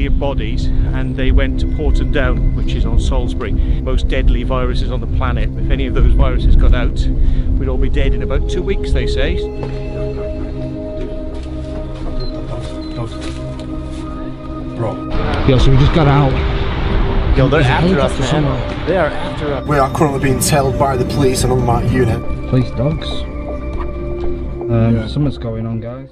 basically bodies, and they went to Porton Down, which is on Salisbury. Most deadly viruses on the planet. If any of those viruses got out, we'd all be dead in about 2 weeks, they say. Bro. Yo, so we just got out. Yo, they're after us, man. They are after us. We are currently being tailed by the police and unmarked unit. Police dogs. Something's going on, guys.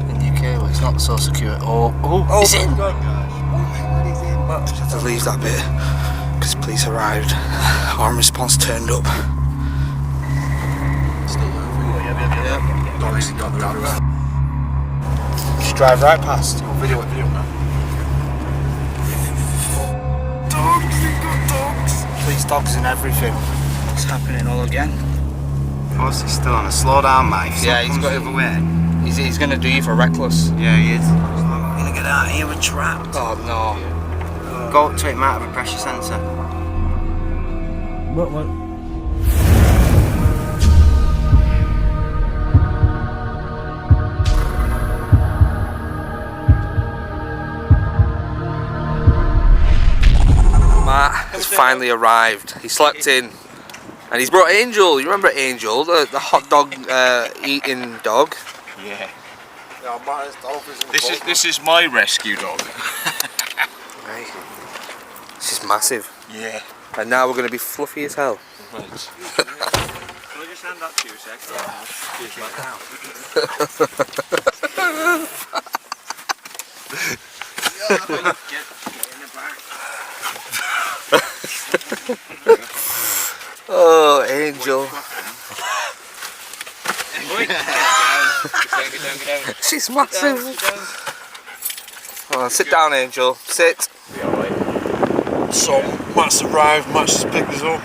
In UK, well, it's not so secure. Oh, he's in! Well, just have to leave that bit because police arrived. Armed response turned up. Just drive right past. Video man. Dogs, we've got dogs. Police dogs and everything. It's happening all again. Of course, he's still on a slow down, mate. Yeah, he's got the way. He's gonna do you for reckless. Yeah, he is. I'm gonna get out of here, we're trapped. Oh no. Go up to it, might have a pressure sensor. What? Matt has finally arrived. He slept in, and he's brought Angel. You remember Angel, the hot dog eating dog? Yeah. This is my rescue dog. Right. This is massive. Yeah. And now we're going to be fluffy as hell. Right. Can I just hand that to you a sec? Oh, Angel. She's massive. Oh, sit down, Angel. Sit. So, Matt's arrived, Matt's just picked us up.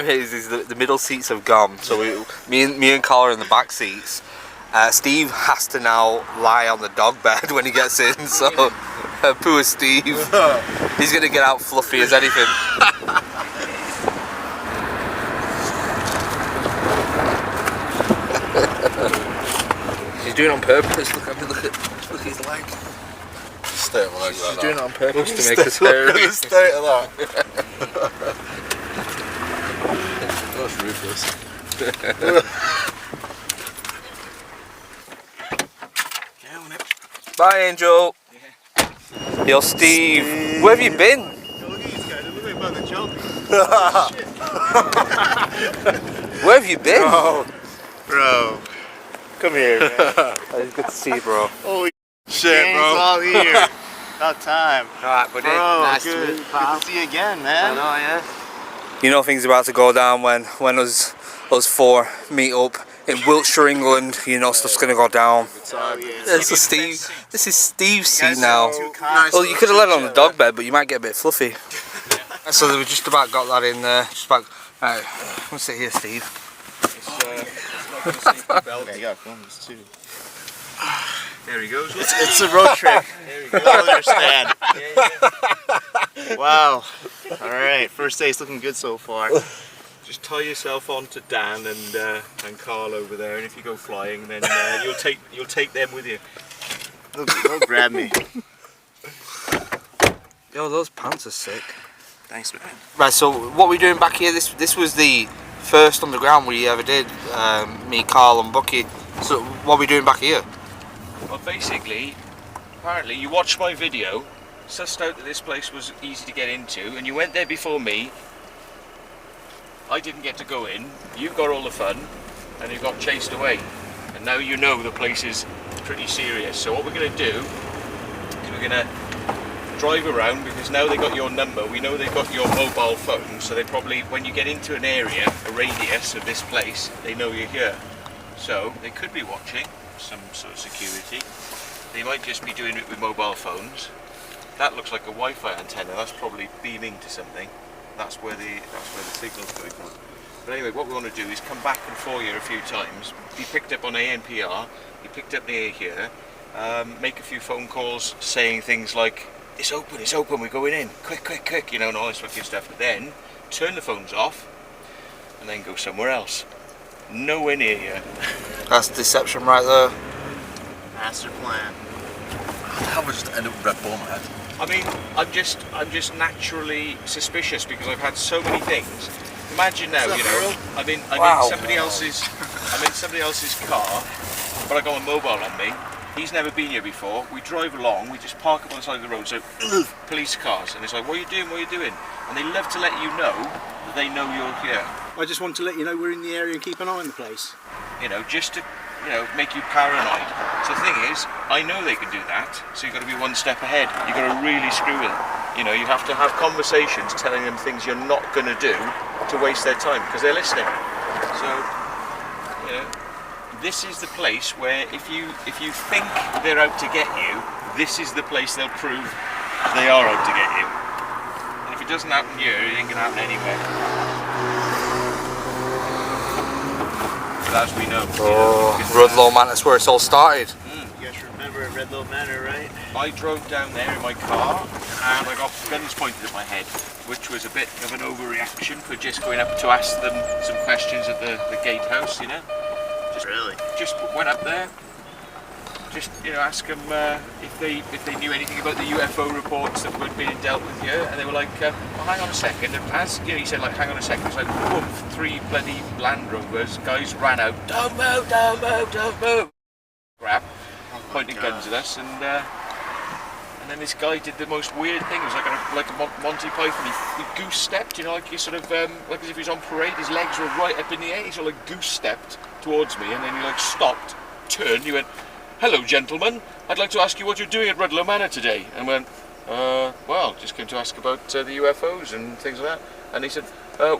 is the middle seats have gone, so me and Carl are in the back seats. Steve has to now lie on the dog bed when he gets in, so poor Steve. He's gonna get out fluffy as anything. He's doing it on purpose. Look at his leg. Stay at my legs like He's that. doing it on purpose to make us hairy. Stay at that. That's ruthless. Bye, Angel. Yo, Steve. Where have you been? Where have you been? Bro. Come here, man. It's good to see you, bro. Holy Shit, gang's bro. all here. About time. Alright, buddy. Bro, Nice good. to meet you, pal. Good to see you again, man. I know, yeah. You know things are about to go down when us four meet up in Wiltshire, England. You know stuff's gonna go down. Oh, yeah. This is Steve. This is Steve's seat now. Well, you could have let it on the dog bed, but you might get a bit fluffy. So we just about got that in there. Just about. Right, let's sit here, Steve. There you go, films too. There he goes. It's a road trip. There we go. I understand. Wow. Alright, first day's looking good so far. Just tie yourself on to Dan and Carl over there, and if you go flying, then you'll take them with you. They'll grab me. Yo, those pants are sick. Thanks, man. Right, so what we're doing back here, this was the first underground we ever did, me, Carl and Bucky. So what are we doing back here? Well, basically, apparently you watched my video, sussed out that this place was easy to get into, and you went there before me. I didn't get to go in, you got all the fun, and you got chased away. And now you know the place is pretty serious. So what we're going to do is we're going to drive around, because now they got your number, we know they've got your mobile phone, so they probably, when you get into an area, a radius of this place, they know you're here. So they could be watching, some sort of security. They might just be doing it with mobile phones. That looks like a Wi-Fi antenna, that's probably beaming to something. That's where the signal's going from. But anyway, what we want to do is come back and for you a few times, be picked up on ANPR, be picked up near here, make a few phone calls saying things like, it's open, we're going in, quick, you know, and all this fucking stuff. But then turn the phones off and then go somewhere else. Nowhere near you. That's deception right there. Master plan. How would just end up with Red Bull in my head? I mean, I'm just naturally suspicious because I've had so many things. Imagine now, you know, I'm in somebody else's car, but I got my mobile on me. He's never been here before. We drive along, we just park up on the side of the road, so police cars, and it's like, what are you doing? And they love to let you know that they know you're here. I just want to let you know we're in the area and keep an eye on the place. You know, just to, you know, make you paranoid. So the thing is, I know they can do that, so you've got to be one step ahead. You've got to really screw with them. You know, you have to have conversations telling them things you're not going to do to waste their time, because they're listening. So, you know, this is the place where if you think they're out to get you, this is the place they'll prove they are out to get you. And if it doesn't happen here, it ain't going to happen anywhere. But as we know, Rudlow Manor, that's where it's all started. You guys remember at Redlow Manor, right? I drove down there in my car and I got guns pointed at my head, which was a bit of an overreaction for just going up to ask them some questions at the gatehouse, you know. Just went up there, just, you know, ask them if they knew anything about the UFO reports that were being dealt with here, and they were like, well, hang on a second. And as you know, he said, like, hang on a second. It's like, boom, 3 bloody Land Rovers. Guys ran out. Don't move. Grab, pointing guns at us, and then this guy did the most weird thing. It was like a Monty Python. He goose stepped, you know, like he sort of like as if he was on parade. His legs were right up in the air. He sort of like goose stepped towards me, and then he like stopped, turned. He went, "Hello, gentlemen. I'd like to ask you what you're doing at Rudlow Manor today." And I went, well, just came to ask about the UFOs and things like that. And he said,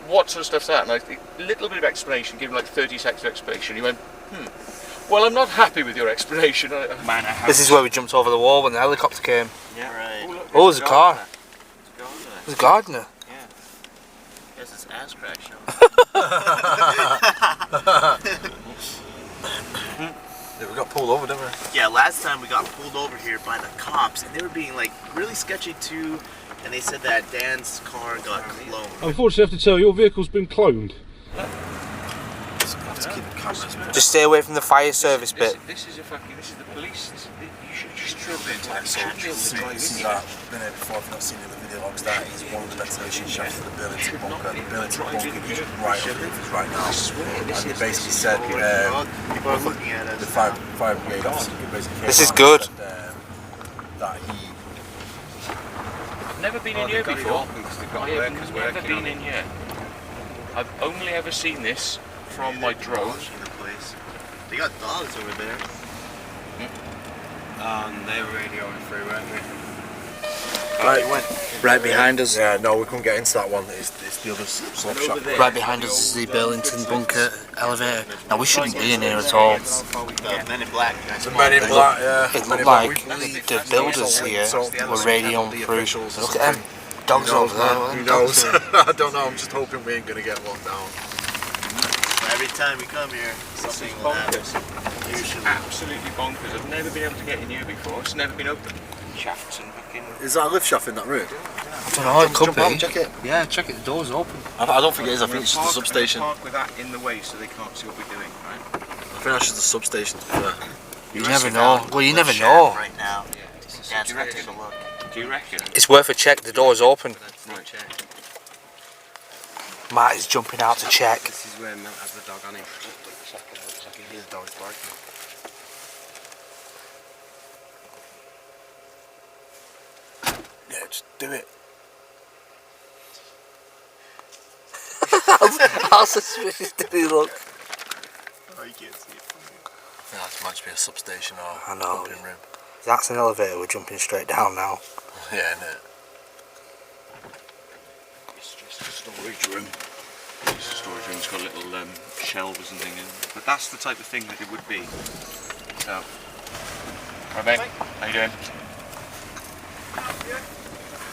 what sort of stuff's that? And a little bit of explanation, gave him like 30 seconds of explanation. He went, well, I'm not happy with your explanation. This is where we jumped over the wall when the helicopter came. Yeah, right. Oh, there's a car. There's a gardener. Yeah. Guess it's ass crack show. Yeah, we got pulled over, didn't we? Yeah, last time we got pulled over here by the cops, and they were being like really sketchy too. And they said that Dan's car got cloned. Unfortunately, I have to tell you, your vehicle's been cloned. Just stay away from the fire service bit. This is the police. You should just drill into that. See that, been here before, if you've not seen the video logs, that is one of the ventilation shafts for the Burlington bunker. The Burlington bunker is right up here right now. And they basically said, People are looking at us. the fire brigade officer basically came This is out good. and said, that he... I've never been in here before. I've never been in here. I've only ever seen this from my drone. They got dogs over there. They were radioing through, weren't they? Right behind us. Yeah, no, we couldn't get into that one. It's the other slop shop. Right behind us is the Burlington bunker elevator. Now we shouldn't be in here at all. Men in Black. The Men in Black, yeah. It looked like the builders here were radioing through. Look at them. Dogs over there. Who knows? I don't know, I'm just hoping we ain't going to get locked down. Every time we come here, something will happen. Usually. Absolutely bonkers. I've never been able to get in here before. It's never been open. Shafts and fucking... Is that a lift shaft in that room? I don't know, it could be. Check it. Yeah, check it, the door's open. I don't think it is, I think it's just the substation. Park with that in the way so they can't see what we're doing, right? I think that's just the substation, to be fair. You never know. Well, you never know. Right now. Yeah. Dad's gonna take a look. Do you reckon? It's worth a check, the door's open. Right. Matt is jumping out to check. This is where Matt has the dog on him. His dog's barking. Yeah, just do it. How suspicious did he look? Oh, you can't see it from here. I think that might just be a substation or I know. pumping room. That's an elevator, we're jumping straight down now. Yeah, innit? It's just a storage room. It's a storage room. It's got little shelves and things. But that's the type of thing that it would be. So, right, mate. How you doing?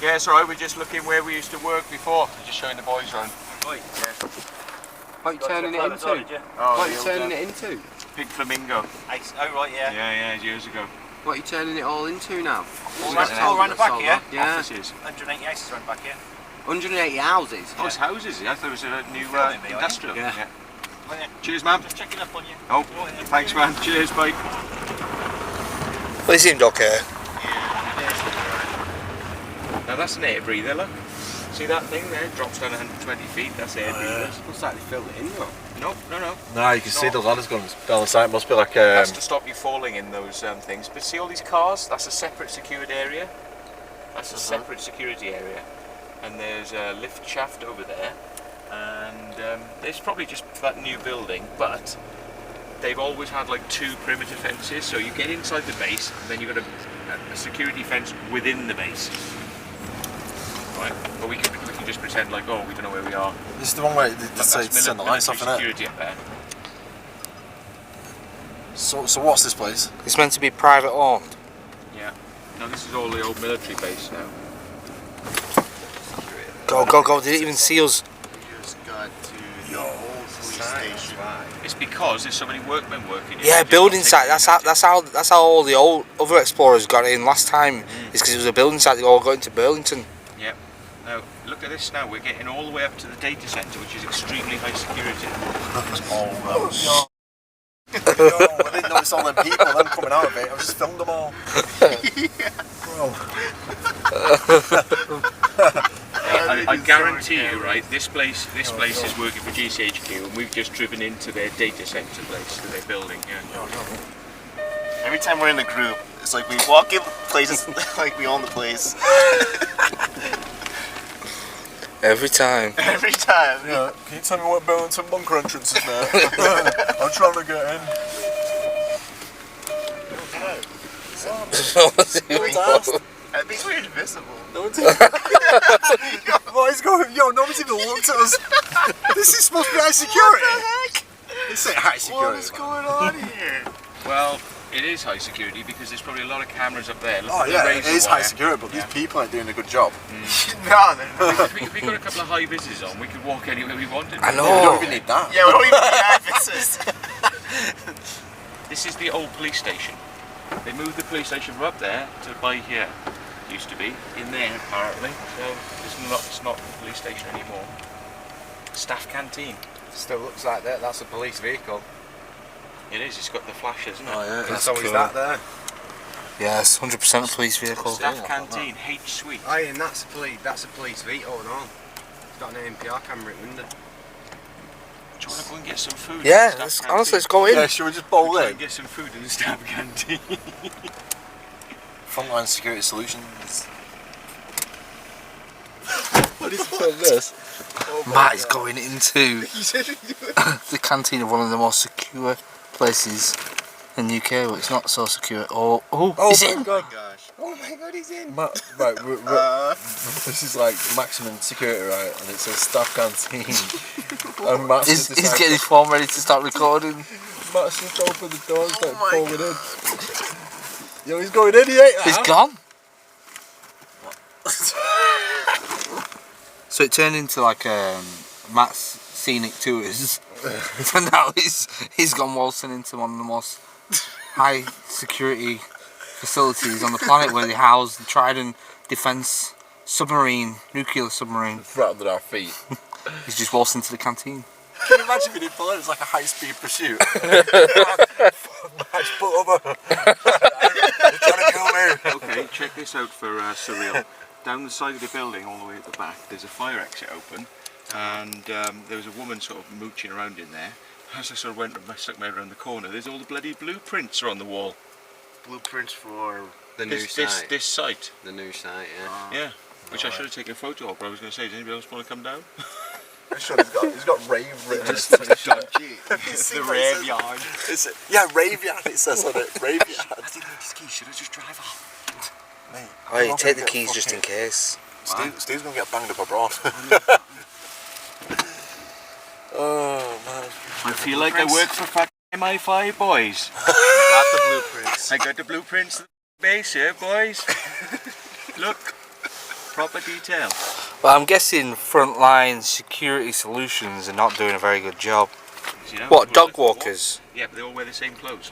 Yeah, it's alright. We're just looking where we used to work before. We're just showing the boys around. Right. Yeah. What are you turning it into? Oh, What are you turning it into? Pig flamingo. Oh, right, yeah. Yeah, years ago. What are you turning it all into now? All around the back here? Yeah. Offices. 180 houses around the back here. 180 houses? Oh, it's houses. I thought it was a new Filming me, are you? industrial. Yeah. Cheers, man. Just checking up on you. Oh, thanks, man. Cheers, mate. Well, he seemed okay. Now that's an air breather, look. See that thing there? Drops down 120 feet. That's air breathers. Looks like they filled it in though. No. Nah, you can see the ladders going down the side. It must be like That's to stop you falling in those things. But see all these cars? That's a separate secured area. That's a separate security area. And there's a lift shaft over there. And it's probably just for that new building, but they've always had like 2 perimeter fences. So you get inside the base, and then you've got a security fence within the base. Right, but we can just pretend like, oh, we don't know where we are. This is the one where they say to turn the lights off in it. Security up there. So what's this place? It's meant to be private owned. Yeah. No, this is all the old military base now. Go! Did it even see us? We just got to the old police station. It's because there's so many workmen working here. Yeah, They just building not site. taking That's how all the old other explorers got in last time. It's because it was a building site. They all got into Burlington. Yeah. Now, look at this now. We're getting all the way up to the data centre, which is extremely high security. I didn't notice all them people, them coming out of it. I just filmed them all. I guarantee you, right? This place is working for GCHQ, and we've just driven into their data centre place that they're building. Yeah. Every time we're in the group, it's like we walk in places like we own the place. Every time. Every time. Yeah, can you tell me what Burlington bunker entrance is there? I'm trying to get in. I think we're invisible. No one's what is going? Yo, nobody's even looked at us. This is supposed to be high security. What the heck? This ain't high security. What is going on here? Well, it is high security because there's probably a lot of cameras up there. Look Oh at the yeah, it razor is wire. high security, but these people ain't doing a good job. No, they're not. If we got a couple of high vises on, we could walk anywhere we wanted. I We know. don't even need that. Yeah, we don't even need offices. This is the old police station. They moved the police station from up there to by here. Used to be in there apparently. So it's not the police station anymore. Staff canteen. Still looks like that. That's a police vehicle. It is. It's got the flashes, isn't it? Oh yeah, And so is that there. Yes, 100% a police vehicle. Staff canteen, H suite. Oh, and that's a police vehicle and all. It's got an ANPR camera in window. Do you want to go and get some food? Yeah, in the staff honestly, let's canteen? go in. Yeah, should we just bowl Try in? and get some food in the staff canteen. Frontline Security Solutions. What is this? Matt is going into the canteen of one of the most secure places in the UK, but it's not so secure. Oh, he's in! God. Gosh. Oh my god, he's in. Right, this is like maximum security, right? And it says staff canteen. And Matt's He's just decided- getting his phone ready to start recording. Matt's just opened the door and started falling in. Yo, he's going in, he ate that. He's gone. So it turned into like Matt's scenic tours. So now he's gone waltzing into one of the most high security facilities on the planet, where they house the Trident Defence submarine, nuclear submarine. Right under our feet. He's just waltzing into the canteen. Can you imagine if he did pull it? It's like a high-speed pursuit. Match, pull over. They're trying to kill me. Okay, check this out for surreal. Down the side of the building, all the way at the back, there's a fire exit open, and there was a woman sort of mooching around in there. As I sort of went and stuck my head around the corner, there's all the bloody blueprints are on the wall. Blueprints for The new site. This site. The new site, yeah. Yeah, which I should have taken a photo of, but I was going to say, does anybody else want to come down? I'm sure he's got rave written. the rave yard. Yeah, rave yard it says on it. Rave yard. Should I just drive off? Mate, Oh, you take the keys just in case. Steve's gonna get banged up abroad. Oh man. I feel like I work for fucking MI5 boys. Got the blueprints. I got the blueprints of the base here, boys. Look, proper detail. Well, I'm guessing Frontline Security Solutions are not doing a very good job. You know, What, we're dog like, walkers? Yeah, but they all wear the same clothes.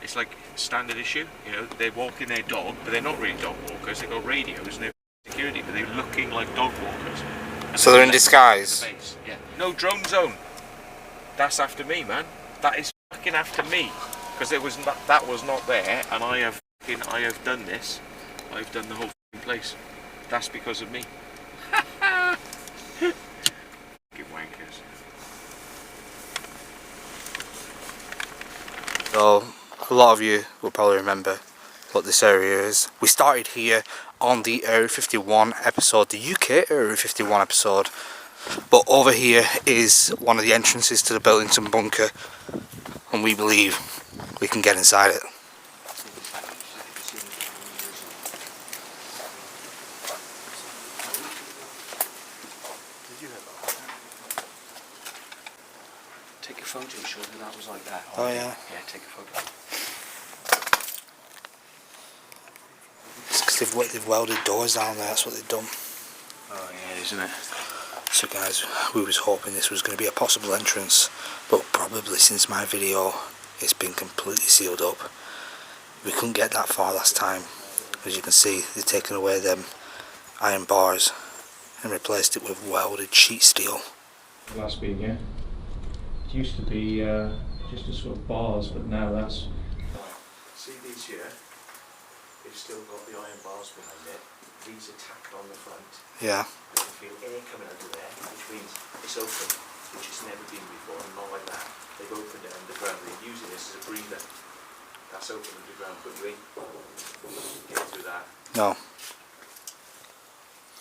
It's like standard issue. You know, they're walking their dog, but they're not really dog walkers. They've got radios and they're security, but they're looking like dog walkers. And So they're in disguise? The base. Yeah. No drone zone. That's after me, man. That is fucking after me. Because that was not there, and I have done this. I've done the whole place. That's because of me. Fucking wankers. So, a lot of you will probably remember what this area is. We started here on the Area 51 episode, the UK Area 51 episode, but over here is one of the entrances to the Burlington bunker, and we believe we can get inside it. Take a photo, show that was like that. Oh yeah. Yeah, take a photo. It's because they've welded doors down there, that's what they've done. Oh yeah, isn't it? So guys, we was hoping this was going to be a possible entrance, but probably since my video it's been completely sealed up. We couldn't get that far last time. As you can see, they've taken away them iron bars and replaced it with welded sheet steel. Last bit, yeah. It used to be just a sort of bars, but now that's... See these here? They've still got the iron bars behind it. These are tacked on the front. Yeah. I can feel air coming out of there, which means it's open, which it's never been before, and not like that. They've opened it underground. They're using this as a breather. That's open underground, but you ain't get through that. No.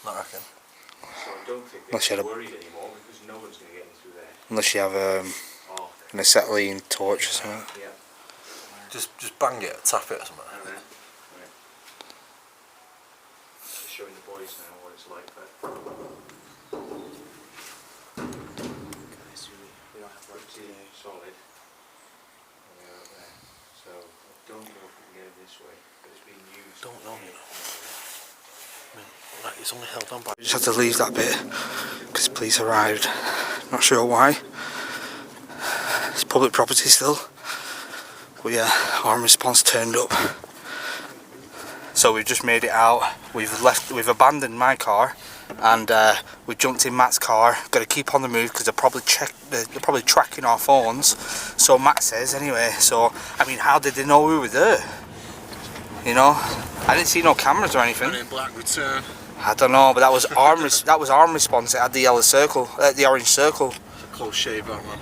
Not reckon. So I don't think Unless you they're had a- worried anymore because no one's going to get in through there. Unless you have Oh, an acetylene torch or something. yeah. Just bang it, tap it or something. Right. Just showing the boys now what it's like, but We don't have work to do. pretty solid. And we are up there. So I don't know if we can get it this way, but it's being used. Don't know, you know. Right, it's only held on by... Just had to leave that bit because police arrived. Not sure why. It's public property still. But yeah, armed response turned up. So we've just made it out. We've abandoned my car, and we jumped in Matt's car. Got to keep on the move because they're probably tracking our phones. So Matt says anyway. So I mean, how did they know we were there? You know, I didn't see no cameras or anything. in black return. I don't know, but that was arm response. It had the yellow circle, the orange circle. It's a close shave, that man.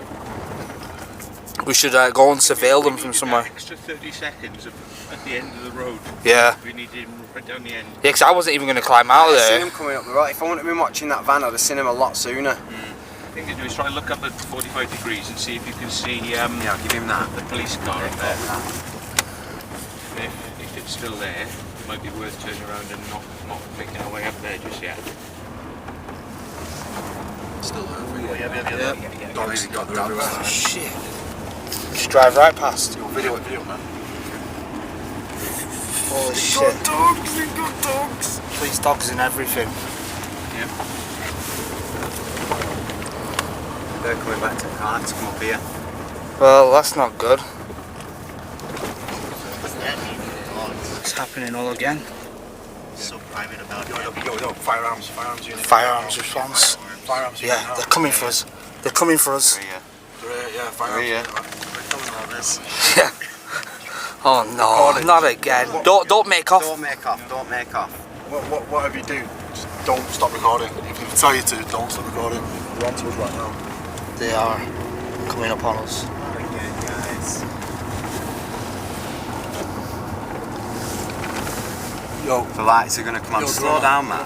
We should go and surveil them from somewhere. Extra 30 seconds at the end of the road. Yeah. We needed him right down the end. Yeah, because I wasn't even going to climb out of I seen there. him coming up the road. If I wouldn't have been watching that van, I'd have seen him a lot sooner. I think to do is try and look up at 45 degrees and see if you can see Yeah, I'll give him that. the police car up there. If it's still there, it might be worth turning around and not making our way up there just yet. Still there. Yeah. Dogs got the everywhere. Oh, shit. Just drive right past. Yo, video, man. Holy shit. They've got dogs. Police dogs and everything. Yeah. They're coming back to the car to come up here. Well, that's not good. It's happening all again. So private about it. Yo, firearms unit. Firearms response. Firearms unit. Yeah, they're coming for us. They're coming for us. Yeah, firearms unit. Yeah. Oh no, not again. Don't make off. Don't make off, don't make off. Whatever you do, just don't stop recording. If they tell you to, don't stop recording. They're on to us right now. They are coming up on us. Again, guys. Yo, The lights are going to come on. Yo, Slow down, man.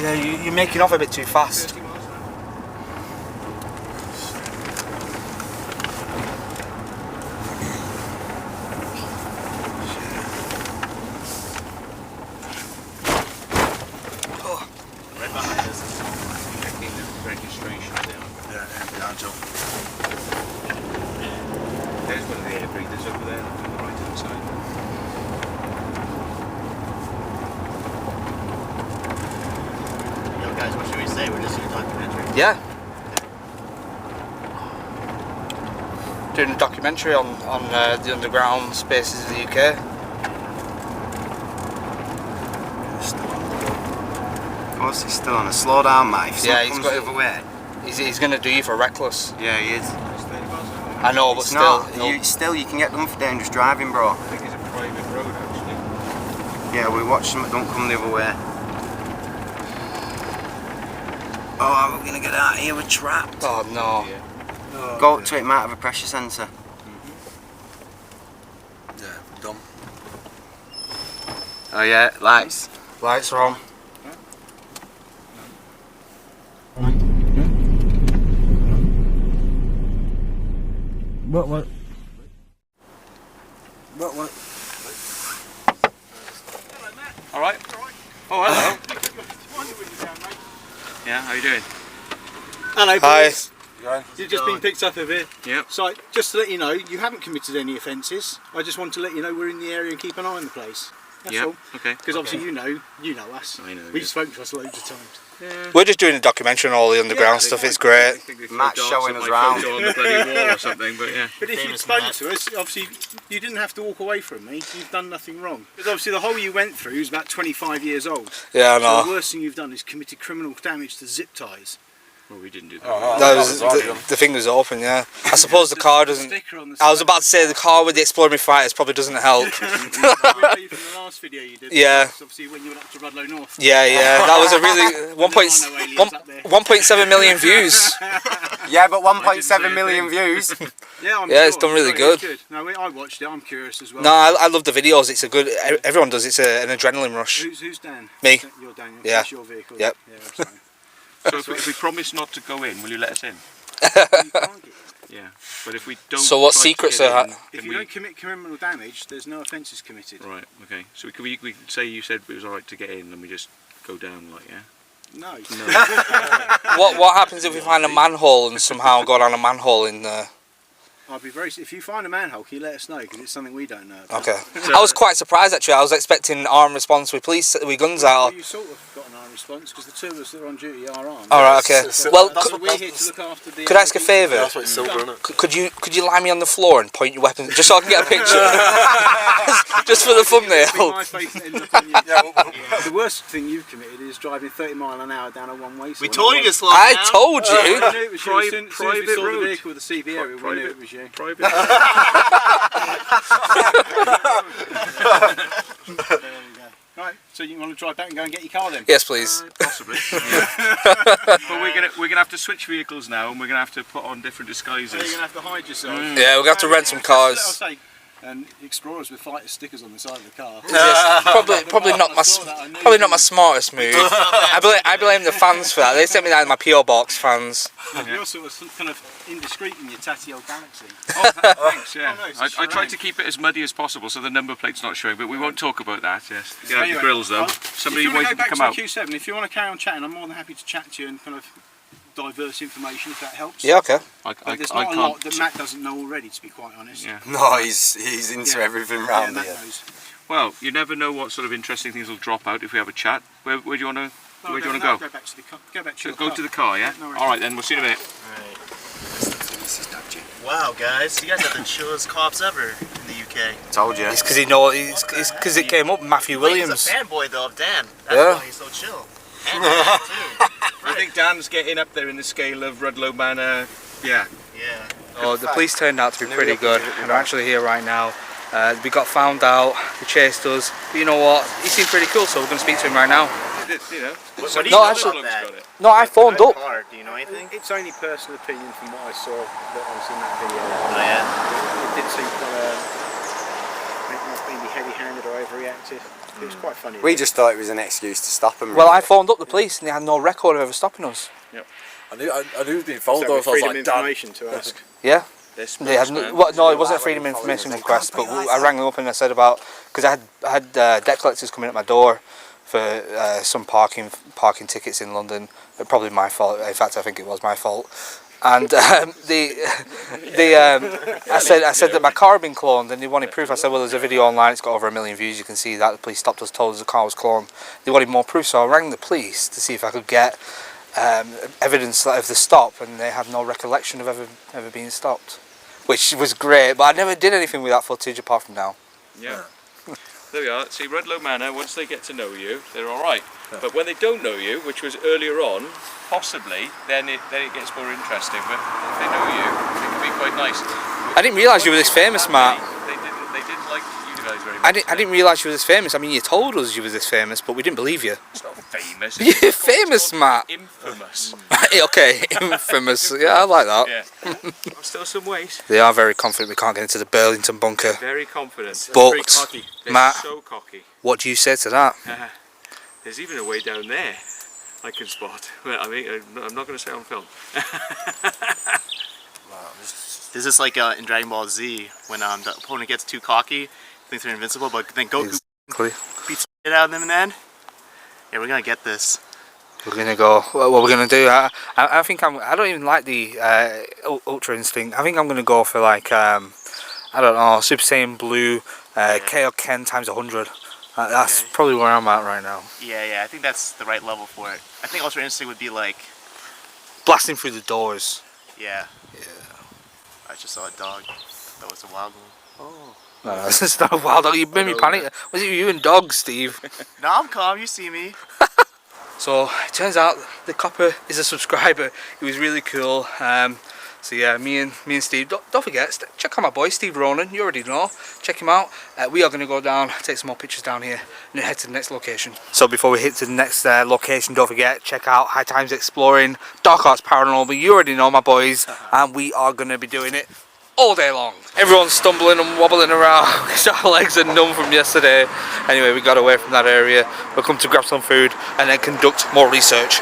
Yeah, you're making off a bit too fast. Right behind us. Checking the registration down. yeah, behind Joe. There's one of the air breathers over there on the right hand side. Yo guys, what should we say? We're just in a documentary. Yeah. doing a documentary on the underground spaces of the UK. Of course, he's still on a slow down, mate. If Yeah, someone comes the other way. He's going to do you for reckless. Yeah, he is. I know, but It's still. not. Still, you can get done for dangerous driving, bro. I think it's a private road actually. Yeah, we watch them. Don't come the other way. Oh, how are we gonna get out of here? We're trapped. Oh no. Yeah. Go up to it, it might have a pressure sensor. Yeah, we're done. Oh yeah, lights. Lights are on. What? All right. Oh, hello. Yeah, how you doing? Hello, Hi. boys. You've just been picked up a bit. Yep. So, just to let you know, you haven't committed any offences. I just want to let you know we're in the area and keep an eye on the place. That's Yep. all. Okay. Because obviously you know us. I know, We've yeah. spoken to us loads of times. We're just doing a documentary on all the underground stuff. It's great. Matt's showing us round. On the bloody wall or something, but yeah. But if you'd spoken to us, obviously you didn't have to walk away from me. You've done nothing wrong. Because obviously the hole you went through is about 25 years old. Yeah, I So know. the worst thing you've done is committed criminal damage to zip ties. Well, we didn't do that. That was, the thing was open, yeah. I suppose the car doesn't. Sticker on the I was side. about to say the car with the Exploring Fighters probably doesn't help. We know you from the last video you did. Yeah. Obviously when you went up to Rudloe North. Yeah, that was a really 1.7 million views. Yeah, but 1.7 million views. Yeah, Yeah, it's done really good. No, I watched it. I'm curious as well. No, I love the videos. It's a good. Everyone does. It's an adrenaline rush. Who's Dan? Me. You're Daniel. Yeah. That's your vehicle. Yep. Yeah, that's fine. So if we promise not to go in, will you let us in? You can't get it. Yeah. But if we don't. So what try to secrets get are? in, If then you we- don't commit criminal damage, there's no offences committed. Right. Okay. So we could say you said it was alright to get in, and we just go down like No. What happens if we find a manhole and somehow go down a manhole in there? I'll be very. If you find a manhole, can you let us know? Because it's something we don't know about. Okay. I was quite surprised actually. I was expecting armed response with police with guns Well, out. you sort of got an armed response because the two of us that are on duty are armed. All right. Okay. Well, So we're here to look after the. could I ask a favour? That's what it's silver, isn't it? Could you lie me on the floor and point your weapons just so I can get a picture? just for the thumbnail. My face ends up on you. The worst thing you've committed is driving 30 miles an hour down a one-way. We told you to slow down. I told you. I knew it was you. As soon as we Private saw the road. vehicle with the CV area, we knew it was you. Private. There we go. Right, so you want to drive back and go and get your car then? Yes, please. Possibly. But we're gonna have to switch vehicles now, and we're gonna have to put on different So you're disguises. going to have to hide yourself. Yeah, we're gonna have to rent some cars. I'll say, Explorers with fighter stickers on the side of the car. Yes, probably not my smartest move. I blame the fans for that. They sent me that in my PO box, fans. You're sort of kind of indiscreet in your tatty old Galaxy. Oh, thanks. Yeah. Oh, no, it's a I tried charade. to keep it as muddy as possible, so the number plate's not showing. But we won't talk about that. Yes. Get out Anyway, the grills though. I'll- Somebody if you want to waiting go to back come to out. the Q7, if you want to carry on chatting, I'm more than happy to chat to you and kind of diverse information if that helps. Yeah, okay. I There's I not a lot can't. that Matt doesn't know already, to be quite honest. Yeah. No, he's into Yeah. everything Yeah, round Matt here. knows. Well, you never know what sort of interesting things will drop out if we have a chat. Where do you want to? Where do you want to go? Go back to the car. Go back to So your go car. to the car, yeah? No worries. All right then. We'll see you in a minute. Wow, guys, you guys are the chillest cops ever in the UK. Told you. It's because it's because it came up Matthew Williams. He's a fanboy though of Dan. That's Yeah. why he's so chill. And Dan, too. I think Dan's getting up there in the scale of Rudloe Manor. Yeah. Yeah. Oh, the police turned out to be pretty good. They're actually here right now. We got found out. They chased us. But you know what? He seemed pretty cool, so we're going to speak to him right now. You know. What do you No, know actually- about that? No, I phoned up. Car, do you know anything? It's only personal opinion from what I saw that I was in that video. Oh, yeah. It did seem maybe heavy-handed or overreactive. It was quite funny. We just thought it was an excuse to stop him. Well, I phoned up the police and they had no record of ever stopping us. I knew it'd been so followed off. I was freedom like, of Dan. information to ask. Yeah. This They had no, it wasn't a freedom of information request, but I rang them up and I said about because I had debt collectors coming at my door for some parking tickets in London. Probably my fault. In fact, I think it was my fault. And I said that my car had been cloned and they wanted proof. I said, well, there's a video online. It's got over 1 million views. You can see that. The police stopped us, told us the car was cloned. They wanted more proof, so I rang the police to see if I could get evidence of the stop, and they had no recollection of ever being stopped. which was great. But I never did anything with that footage apart from now. Yeah. There we are. See, Rudlow Manor, once they get to know you, they're alright. But when they don't know you, which was earlier on, possibly, then it gets more interesting. But if they know you, it can be quite nice. I didn't realise you were this famous, Matt. They didn't like you guys very much. I didn't realise you were this famous. I mean, you told us you were this famous, but we didn't believe you. It's not famous. You're famous, Matt. Infamous. Okay, infamous. Yeah, I like that. Yeah. I'm still some ways. They are very confident we can't get into the Burlington bunker. Very confident. But, They're Matt, so cocky. what do you say to that? There's even a way down there I can spot. Well, I mean, I'm not going to say on film. This is like in Dragon Ball Z when the opponent gets too cocky, thinks they're invincible, but then Goku beats the shit out of them, and then yeah, we're gonna get this. We're gonna go. What we're gonna do? I think I don't even like the Ultra Instinct. I think I'm gonna go for like I don't know, Super Saiyan Blue, KO Ken times 100. That's probably where I'm at right now. Yeah, I think that's the right level for it. I think Ultra Instinct would be like blasting through the doors. Yeah. I just saw a dog. That was a wild one. Oh. No, it's not a wild dog. You made me panic. Was it you and dog, Steve? No, I'm calm. You see me. So it turns out the copper is a subscriber. He was really cool. So yeah, me and Steve. Don't forget, check out my boy Steve Ronin. You already know. Check him out. We are going to go down, take some more pictures down here, and then head to the next location. So before we hit to the next location, don't forget, check out High Times Exploring, Dark Arts Paranormal. You already know my boys, and we are going to be doing it all day long. Everyone's stumbling and wobbling around because our legs are numb from yesterday. Anyway, we got away from that area. We'll come to grab some food and then conduct more research.